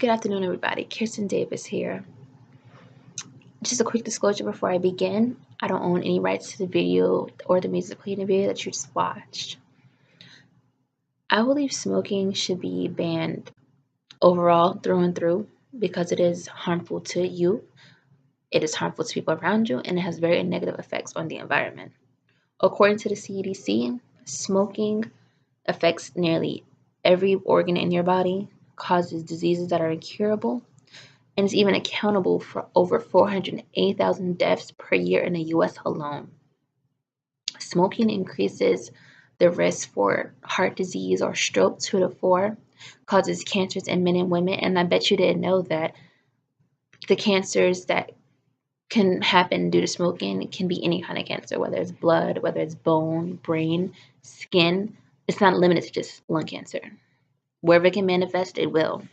Good afternoon, everybody. Kirsten Davis here. Just a quick disclosure before I begin. I don't own any rights to the video or the music playing in the video that you just watched. I believe smoking should be banned overall, through and through, because it is harmful to you, it is harmful to people around you, and it has very negative effects on the environment. According to the CDC, smoking affects nearly every organ in your body, causes diseases that are incurable, and is even accountable for over 408,000 deaths per year in the US alone. Smoking increases the risk for heart disease or stroke 2 to 4, causes cancers in men and women, and I bet you didn't know that the cancers that can happen due to smoking can be any kind of cancer, whether it's blood, whether it's bone, brain, skin. It's not limited to just lung cancer. Wherever it can manifest, it will.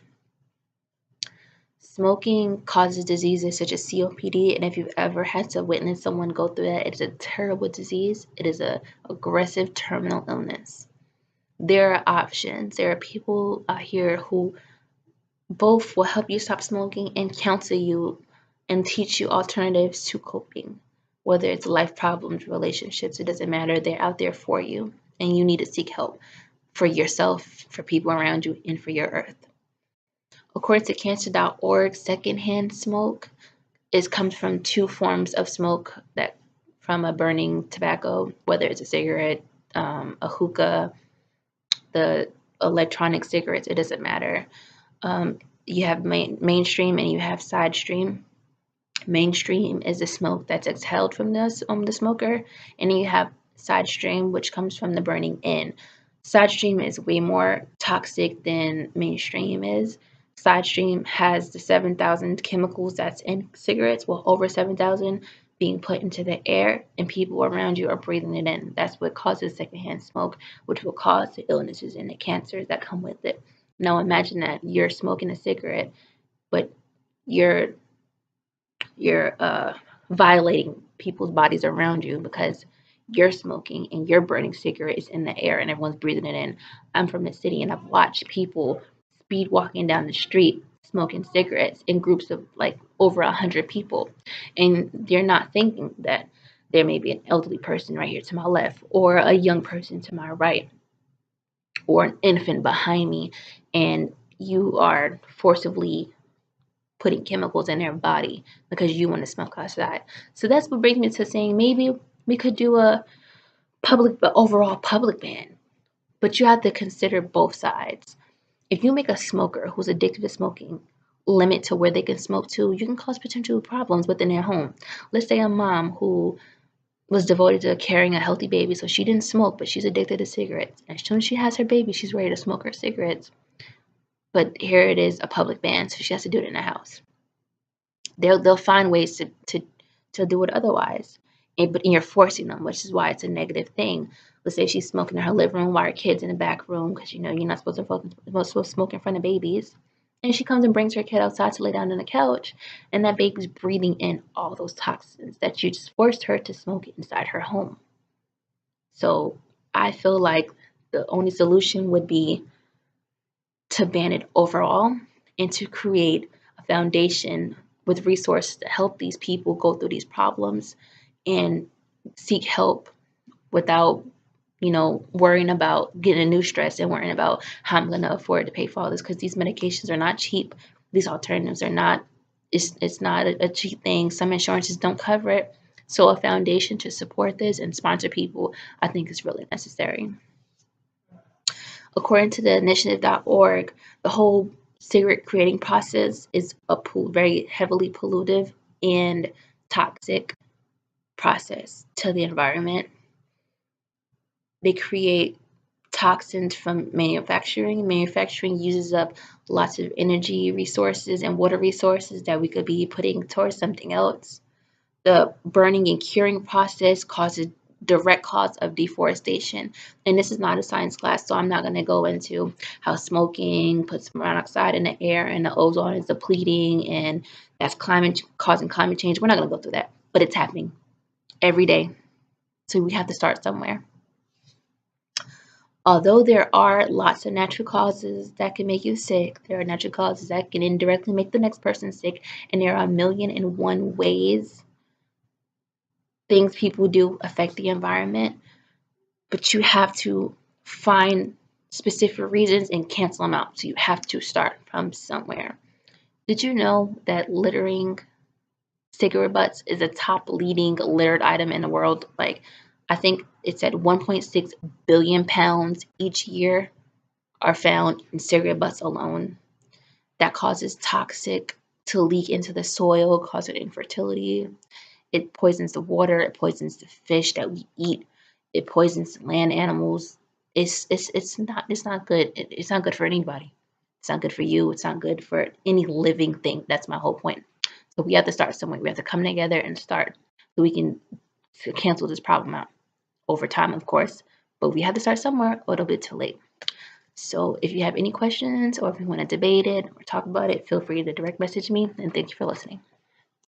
Smoking causes diseases such as COPD, and if you've ever had to witness someone go through that, it's a terrible disease. It is an aggressive terminal illness. There are options. There are people out here who both will help you stop smoking and counsel you and teach you alternatives to coping. Whether it's life problems, relationships, it doesn't matter. They're out there for you, and you need to seek help for yourself, for people around you, and for your earth. According to cancer.org, secondhand smoke comes from two forms of smoke, that from a burning tobacco, whether it's a cigarette, a hookah, the electronic cigarettes, it doesn't matter. You have mainstream and you have side stream. Mainstream is the smoke that's exhaled from the smoker, and then you have side stream, which comes from the burning in. Side stream is way more toxic than mainstream is. Side stream has the 7,000 chemicals that's in cigarettes, well, over 7,000 being put into the air, and people around you are breathing it in. That's what causes secondhand smoke, which will cause the illnesses and the cancers that come with it. Now imagine that you're smoking a cigarette, but you're violating people's bodies around you because you're smoking and you're burning cigarettes in the air and everyone's breathing it in. I'm from the city and I've watched people speed walking down the street smoking cigarettes in groups of like over 100 people, and they're not thinking that there may be an elderly person right here to my left, or a young person to my right, or an infant behind me, and you are forcibly putting chemicals in their body because you want to smoke outside. So that's what brings me to saying maybe we could do a overall public ban, but you have to consider both sides. If you make a smoker who's addicted to smoking limit to where they can smoke to, you can cause potential problems within their home. Let's say a mom who was devoted to carrying a healthy baby, so she didn't smoke, but she's addicted to cigarettes. As soon as she has her baby, she's ready to smoke her cigarettes. But here it is, a public ban, so she has to do it in the house. They'll find ways to do it otherwise, but you're forcing them, which is why it's a negative thing. Let's say she's smoking in her living room while her kid's in the back room, because you're not supposed to smoke in front of babies. And she comes and brings her kid outside to lay down on the couch, and that baby's breathing in all those toxins that you just forced her to smoke inside her home. So I feel like the only solution would be to ban it overall and to create a foundation with resources to help these people go through these problems and seek help without worrying about getting a new stress and worrying about how I'm going to afford to pay for all this, because these medications are not cheap. These alternatives are not, it's not a cheap thing. Some insurances don't cover it. So a foundation to support this and sponsor people, I think, is really necessary. According to the initiative.org, the whole cigarette creating process is a very heavily pollutive and toxic process to the environment. They create toxins from manufacturing. Manufacturing uses up lots of energy resources and water resources that we could be putting towards something else. The burning and curing process causes direct cause of deforestation. And this is not a science class, so I'm not going to go into how smoking puts monoxide in the air and the ozone is depleting and that's causing climate change. We're not going to go through that, but it's happening every day. So we have to start somewhere. Although there are lots of natural causes that can make you sick, there are natural causes that can indirectly make the next person sick, and there are 1,000,001 ways things people do affect the environment, but you have to find specific reasons and cancel them out. So you have to start from somewhere. Did you know that littering cigarette butts is a top leading littered item in the world? Like, I think it's at 1.6 billion pounds each year are found in cigarette butts alone. That causes toxic to leak into the soil, causing infertility. It poisons the water. It poisons the fish that we eat. It poisons land animals. It's not good. It's not good for anybody. It's not good for you. It's not good for any living thing. That's my whole point. So we have to start somewhere. We have to come together and start so we can cancel this problem out over time, of course. But we have to start somewhere or it'll be too late. So if you have any questions or if you want to debate it or talk about it, feel free to direct message me. And thank you for listening.